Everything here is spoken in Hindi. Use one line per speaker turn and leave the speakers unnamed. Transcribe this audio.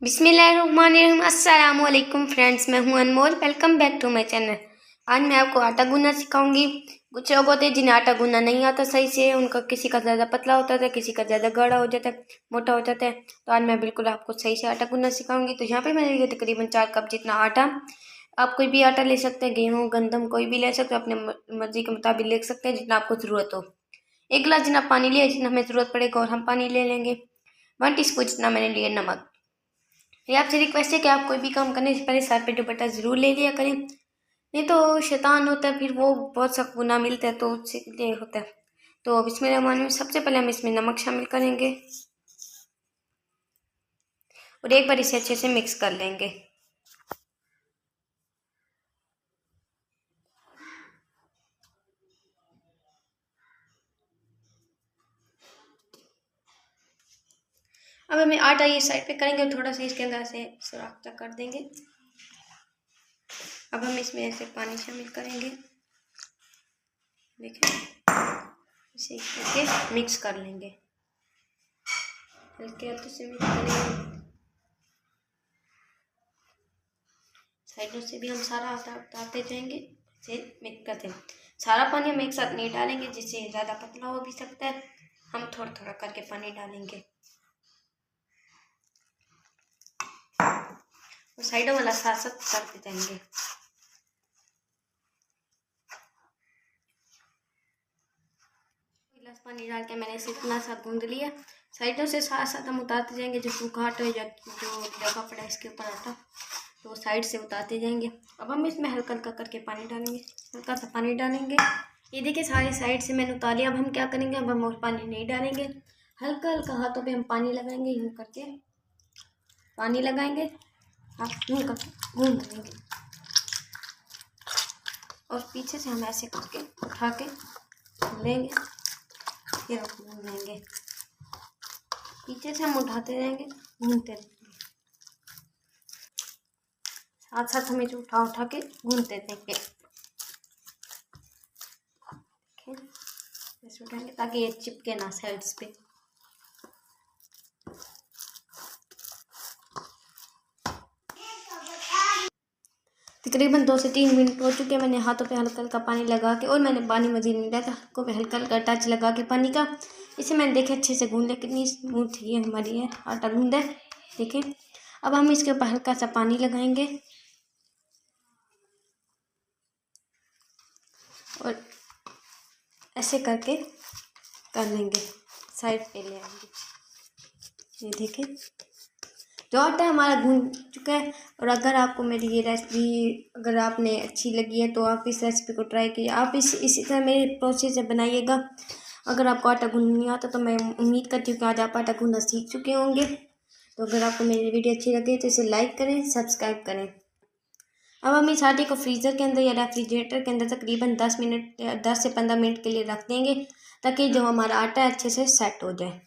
बिस्मिल्लाहिर्रहमानिर्रहीम। अस्सलाम वालेकुम फ्रेंड्स, मैं हूं Anmol. Welcome back to my channel. आज मैं आपको आटा गूंदना सिखाऊंगी। कुछ लोग होते हैं जिन्हें आटा गूंदना नहीं आता सही से, उनका किसी का ज़्यादा पतला होता है, किसी का ज़्यादा गाढ़ा हो जाता है, मोटा हो जाता है। तो आज मैं बिल्कुल आपको सही से आटा गूंदना सिखाऊंगी। तो यहाँ पे मैंने लिया तकरीबन 4 कप जितना आटा। आप कोई भी आटा ले सकते हैं, गेहूँ गंदम कोई भी ले सकते हैं, अपने मर्जी के मुताबिक ले सकते हैं जितना आपको ज़रूरत हो। 1 गिलास जितना पानी लिया जितना हमें ज़रूरत पड़ेगा, और हम पानी ले लेंगे। 1 टीस्पून जितना मैंने लिया नमक। ये आपसे रिक्वेस्ट है कि आप कोई भी काम करने से पहले सर पे दुपट्टा ज़रूर ले लिया करें, नहीं तो शैतान होता है, फिर वो बहुत सा गुनाह मिलता है, तो उससे ये होता है। तो अब इसमें सबसे पहले हम इसमें नमक शामिल करेंगे और एक बार इसे अच्छे से मिक्स कर लेंगे। अब हमें आटा ये साइड पे करेंगे और थोड़ा सा इसके अंदर से सुराख तक कर देंगे। अब हम इसमें ऐसे पानी शामिल करेंगे, देखिए इसे करके मिक्स कर लेंगे, हल्के हाथों से मिक्स करेंगे। साइडों से भी हम सारा आटा उतारते जाएंगे, इसे मिक्स करते हैं। सारा पानी हम एक साथ नहीं डालेंगे, जिससे ज़्यादा पतला हो भी सकता है। हम थोड़ा थोड़ा करके पानी डालेंगे और साइडों वाला साथ साथ करते जाएंगे। गिलास पानी डाल के मैंने इसे इतना सा गूंद लिया। साइडों से साथ साथ हम उतारते जाएंगे, जो सूखा आटा है, जो जगह पड़ा है इसके ऊपर आटा, तो साइड से उतारते जाएंगे। अब हम इसमें हल्का हल्का करके पानी डालेंगे, हल्का सा पानी डालेंगे। ये देखिए सारे साइड से मैंने उतार लिया। अब हम क्या करेंगे, अब हम और पानी नहीं डालेंगे, हल्का हल्का हाथों पे हम पानी लगाएंगे, यूँ करके पानी लगाएंगे, हाथ यूँ करके गूंद देंगे और पीछे से हम ऐसे करके उठा के लेंगे, फिर गूंद लेंगे। पीछे से हम उठाते रहेंगे, गूंदते रहेंगे, साथ साथ हमें जो उठा के गूंदते रहेंगे। ऐसे उठाएंगे ताकि ये चिपके ना साइड्स पे। तकरीबन 2 से 3 मिनट हो चुके हैं। मैंने हाथों पे हल्का हल्का पानी लगा के, और मैंने पानी मजीद नहीं डाला, हाथों पे हल्का हल्का टच लगा के पानी का इसे मैंने देखे अच्छे से गूंद लिया। कितनी स्मूथ ये हमारी है आटा गूंद है, देखें। अब हम इसके ऊपर हल्का सा पानी लगाएंगे और ऐसे करके कर लेंगे, साइड पे ले आएंगे। ये देखें जो आटा हमारा गूंद चुका है। और अगर आपको मेरी ये रेसिपी अगर आपने अच्छी लगी है तो आप इस रेसिपी को ट्राई कीजिए। आप इसी तरह मेरे प्रोसेस से बनाइएगा। अगर आपको आटा गूंदना नहीं आता तो मैं उम्मीद करती हूँ कि आज आप आटा गूंदना सीख चुके होंगे। तो अगर आपको मेरी वीडियो अच्छी लगे तो इसे लाइक करें, सब्सक्राइब करें। अब हम इस आटे को फ्रीज़र के अंदर या रेफ्रिजरेटर के अंदर तकरीबन 10 से 15 मिनट के लिए रख देंगे, ताकि जो हमारा आटा है अच्छे से सेट हो जाए।